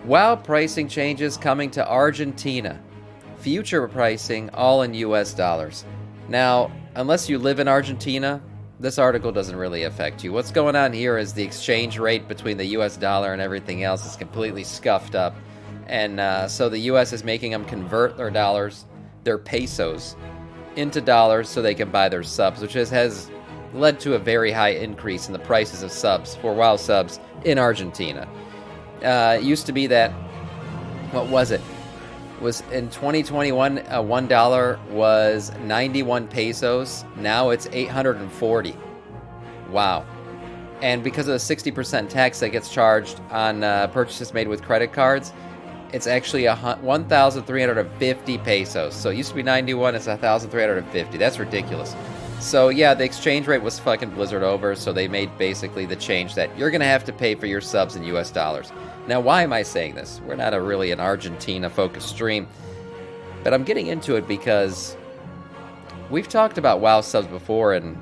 WoW pricing changes coming to Argentina. Future pricing all in US dollars. Now, unless you live in Argentina, this article doesn't really affect you. What's going on here is the exchange rate between the US dollar and everything else is completely scuffed up. And so the US is making them convert their dollars, their pesos, into dollars so they can buy their subs, which has led to a very high increase in the prices of subs for WoW subs in Argentina. It used to be that, what was it? Was in 2021, $1 was 91 pesos. Now it's 840. Wow. And because of the 60% tax that gets charged on purchases made with credit cards, it's actually 1,350 pesos. So it used to be 91, it's 1,350. That's ridiculous. So yeah, the exchange rate was fucking Blizzard over, so they made basically the change that you're going to have to pay for your subs in US dollars. Now, why am I saying this? We're not really an Argentina-focused stream, but I'm getting into it because we've talked about WoW subs before and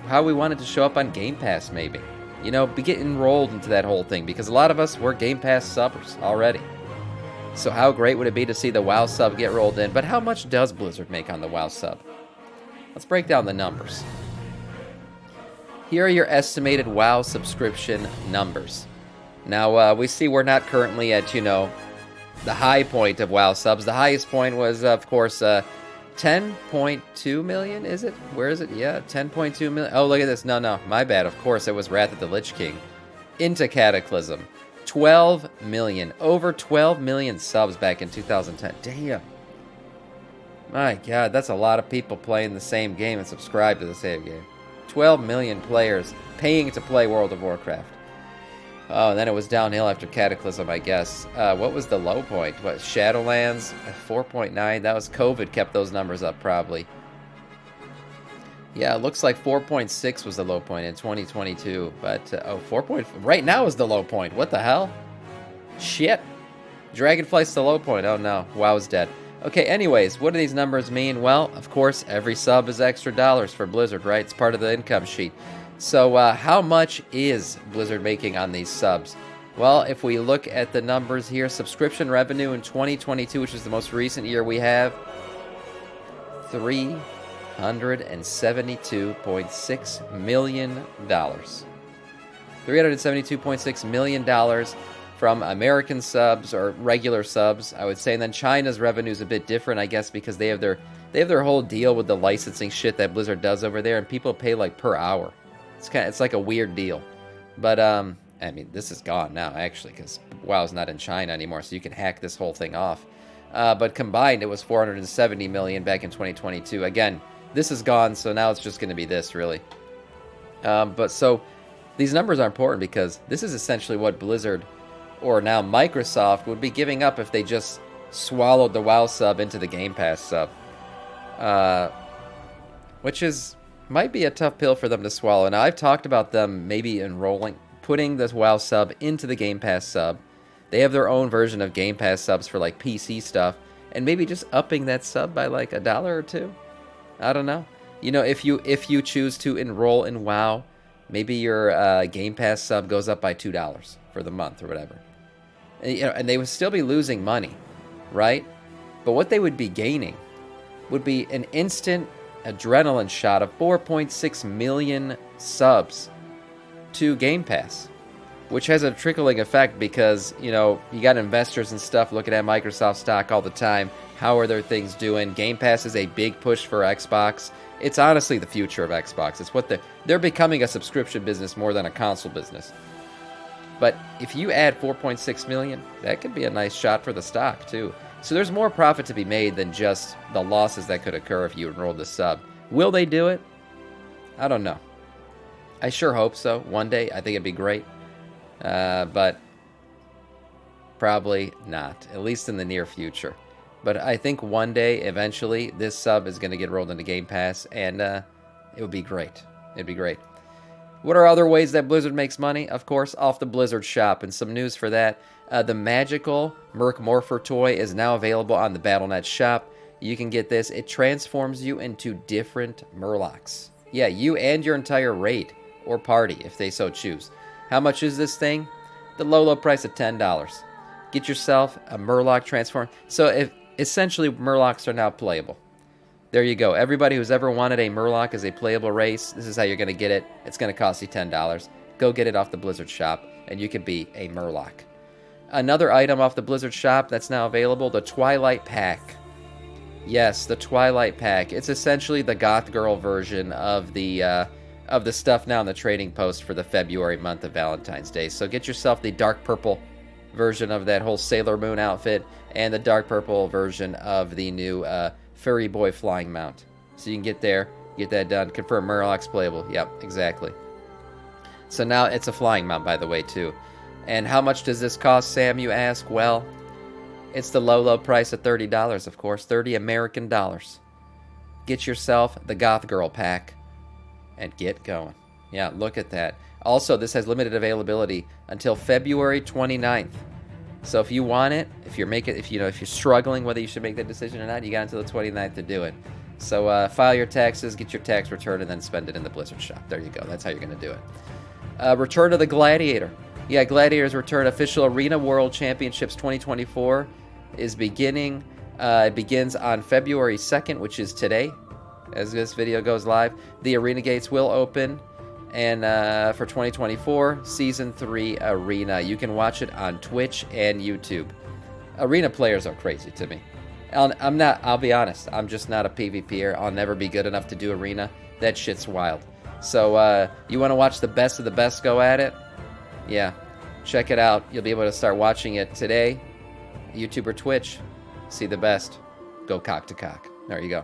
how we wanted to show up on Game Pass, maybe. You know, get enrolled into that whole thing, because a lot of us were Game Pass subbers already. So how great would it be to see the WoW sub get rolled in? But how much does Blizzard make on the WoW sub? Let's break down the numbers. Here are your estimated WoW subscription numbers. Now, we see we're not currently at, the high point of WoW subs. The highest point was, of course, 10.2 million, is it? Where is it? Yeah, 10.2 million. Oh, look at this. No, my bad. Of course, it was Wrath of the Lich King. Into Cataclysm. 12 million. Over 12 million subs back in 2010. Damn. My God, that's a lot of people playing the same game and subscribe to the same game. 12 million players paying to play World of Warcraft. Oh, and then it was downhill after Cataclysm, I guess. What was the low point? What, Shadowlands? 4.9? That was COVID kept those numbers up, probably. Yeah, it looks like 4.6 was the low point in 2022. But, 4. Right now is the low point. What the hell? Shit. Dragonflight's the low point. Oh, no. WoW's dead. Okay, anyways, what do these numbers mean? Well, of course, every sub is extra dollars for Blizzard, right? It's part of the income sheet. So how much is Blizzard making on these subs? Well, if we look at the numbers here, subscription revenue in 2022, which is the most recent year we have, $372.6 million. $372.6 million from American subs or regular subs, I would say. And then China's revenue is a bit different, I guess, because they have their whole deal with the licensing shit that Blizzard does over there, and people pay like per hour. It's like a weird deal. But I mean, this is gone now actually, because WoW's not in China anymore, so you can hack this whole thing off. But combined, it was 470 million back in 2022. Again, this is gone, so now it's just going to be this really. But so these numbers are important because this is essentially what Blizzard, or now Microsoft, would be giving up if they just swallowed the WoW sub into the Game Pass sub. Which might be a tough pill for them to swallow. Now, I've talked about them maybe putting this WoW sub into the Game Pass sub. They have their own version of Game Pass subs for like PC stuff, and maybe just upping that sub by like $1 or $2. I don't know. You know, if you choose to enroll in WoW, maybe your Game Pass sub goes up by $2 for the month or whatever. And they would still be losing money, right? But what they would be gaining would be an instant adrenaline shot of 4.6 million subs to Game Pass, which has a trickling effect because, you got investors and stuff looking at Microsoft stock all the time. How are their things doing? Game Pass is a big push for Xbox. It's honestly the future of Xbox. It's what they're becoming a subscription business more than a console business. But if you add 4.6 million, that could be a nice shot for the stock too. So there's more profit to be made than just the losses that could occur if you enroll the sub. Will they do it? I don't know. I sure hope so. One day, I think it'd be great. But probably not, at least in the near future. But I think one day, eventually, this sub is going to get rolled into Game Pass, and it would be great. It'd be great. What are other ways that Blizzard makes money? Of course, off the Blizzard shop, and some news for that. The magical Morpher toy is now available on the Battle.net shop. You can get this. It transforms you into different Murlocs. Yeah, you and your entire raid or party, if they so choose. How much is this thing? The low price of $10. Get yourself a Murloc transform. So if essentially Murlocs are now playable. There you go. Everybody who's ever wanted a Murloc as a playable race, this is how you're going to get it. It's going to cost you $10. Go get it off the Blizzard shop, and you can be a Murloc. Another item off the Blizzard shop that's now available, the Twilight Pack. Yes, the Twilight Pack. It's essentially the Goth Girl version of the stuff now in the trading post for the February month of Valentine's Day. So get yourself the dark purple version of that whole Sailor Moon outfit and the dark purple version of the new Furry Boy flying mount. So you can get there, get that done. Confirm Murloc's playable. Yep, exactly. So now it's a flying mount, by the way, too. And how much does this cost, Sam, you ask? Well, it's the low, low price of $30, of course. 30 American dollars. Get yourself the Goth Girl pack and get going. Yeah, look at that. Also, this has limited availability until February 29th. So if you want it, if you're struggling whether you should make that decision or not, you got until the 29th to do it. So file your taxes, get your tax return, and then spend it in the Blizzard shop. There you go. That's how you're going to do it. Return of the Gladiator. Yeah, Gladiator's return. Official Arena World Championships 2024 is beginning. It begins on February 2nd, which is today, as this video goes live. The arena gates will open, and for 2024 Season 3 Arena. You can watch it on Twitch and YouTube. Arena players are crazy to me. I'll be honest, I'm just not a PvPer. I'll never be good enough to do Arena. That shit's wild. So you want to watch the best of the best go at it? Yeah, check it out. You'll be able to start watching it today. YouTube or Twitch. See the best. Go cock to cock. There you go.